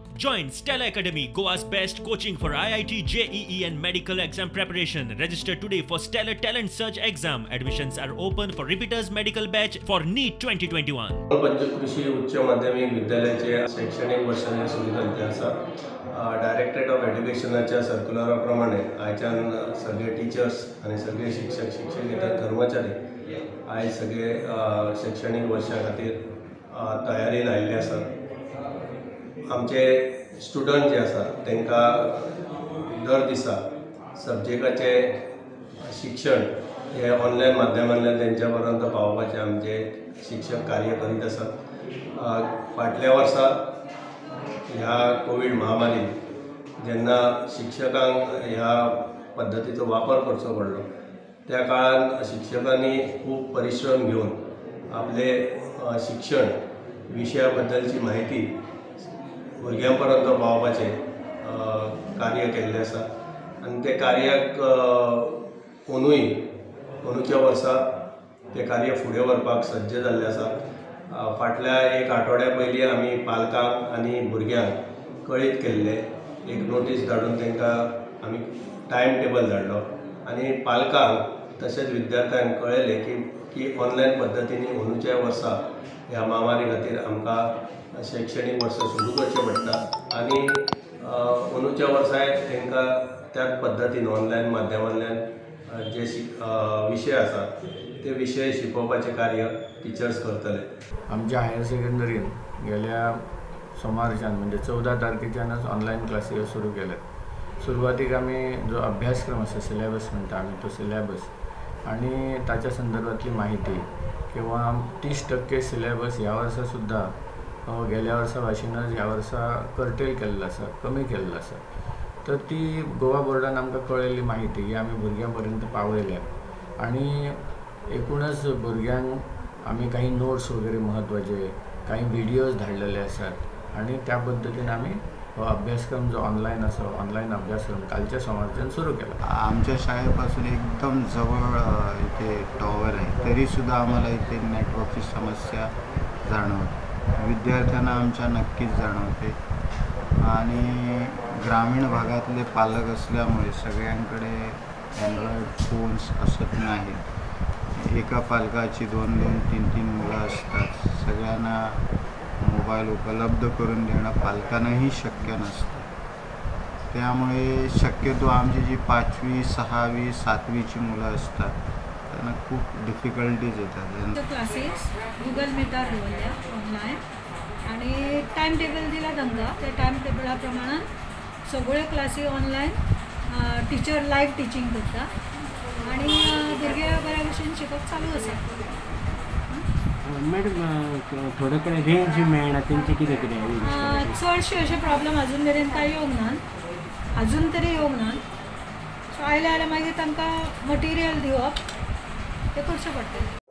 Join Stella Academy, Goa's best coaching for IIT, JEE and medical exam preparation. Register today for Stellar Talent Search exam. Admissions are open for repeaters medical batch for NEET 2021. पंचकृषी उच्च माध्यमिक विद्यालयाचे शैक्षणिक वर्ष सुरू जाल्ले आसा। Directorate of एड्युकेशनाच्या सर्क्युलराप्रमाणे आयच्यान सगळे टीचर्स आणि सगळे शिक्षक शिक्षकेतर कर्मचारी आयज सगळे शैक्षणिक वर्षा खातीर तयारीन आयिल्ले आसात। आमचे स्टुडंट जे आसा तांकां दर दिसा सब्जेक्टाचे शिक्षण हे ऑनलायन माध्यमांतल्यान तेंच्या पर्यंत पावोवपाचे आमचे शिक्षक कार्य करीत आसात। फाटल्या वर्सा ह्या कोविड महामारीन जेन्ना शिक्षकांक ह्या पद्दतीचो वापर करचो पडलो त्या काळान शिक्षकांनी खूब परिश्रम घेवन आपले शिक्षण विशया बद्दलची माहिती भुरग्यांपर्यंत पावोवपाचे कार्य केल्लें आसा आनी ते कार्याक अंदूच्या वर्सा ते कार्य फुडें व्हरपाक सज्ज जाल्ले आसा। फाटल्या एक आठवड्या पयलीं आमी पालकांक आनी भुरग्यांक कळीत केल्ले, एक नोटीस धाडून तांकां आमी टायम टेबल धाडलो आनी पालकांक तशेंच विद्यार्थ्यांक कळयलें की ऑनलायन पद्दतींनी अंदूच्या वर्सा ह्या महामारी खातीर आमकां शैक्षणिक वर्ष सुरू करचें पडटा आनी अंदूच्या वर्साय तांकां त्याच पद्दतीन ऑनलायन माध्यमांतल्यान जे विशय आसात ते विशय शिकोवपाचें कार्य टीचर्स करतले। आमच्या हायर सेकंडरीन गेल्या सोमारच्यान म्हणजे 14 तारखेच्यानच ऑनलायन क्लासी सुरू केल्यात। सुरवातीक आमी जो अभ्यासक्रम आसा सिलेबस म्हणटा आमी तो सिलेबस आणि ताच्या संदर्भातली माहिती किंवा 30% सिलेबस ह्या वर्सा सुद्धा गेल्या वर्सा भाशेनच ह्या वर्सा कर्टेल केल्लो आसा, कमी केल्लो आसा। तर ती गोवा बोर्डान आमकां कळयल्ली माहिती ही आमी भुरग्यां पर्यंत पावयल्या आणि एकूणच भुरग्यांक आमी काही नोट्स वगैरे महत्वाचे काही व्हिडिओज धाडलेले आसात आणि त्या पद्धतीने आमी अभ्यासक्रम जो ऑनलाईन आसा ऑनलाईन अभ्यासक्रम कालच्या सोमारच्यान सुरू केला। आमच्या शाळेपासून एकदम जवळ इथे टॉवर आहे तरीसुद्धा आम्हाला इथे नेटवर्कची समस्या जाणवते, विद्यार्थ्यांना आमच्या नक्कीच जाणवते आणि ग्रामीण भागातले पालक असल्यामुळे सगळ्यांकडे अँड्रॉइड फोन्स असत नाहीत। एका पालकाची 2-2, 3-3 मुलं असतात, सगळ्यांना मोबाईल उपलब्ध करून देणं पालकांनाही शक्य नसतं। त्यामुळे शक्यतो आमची जी 5वी, 6वी, 7वीची मुलं असतात त्यांना खूप डिफिकल्टीज येतात। क्लासेस गुगल मीटार दवरल्या ऑनलायन आणि टायम टेबल दिला तांकां, त्या टायम टेबला प्रमाण सगळ्यो classy online teacher live teaching करता आणि भुरगे बऱ्या भशेन शिकप चालू आसा। मॅडम थोडे कडेन रेंज मेळना तेंचे कितें चडशे अशे प्रॉब्लेम अजून मेरेन काय येवंक ना, अजून तरी येवंक ना। सो आयले जाल्यार मागीर तांकां मटिरियल दिवप ते करचें पडटलें।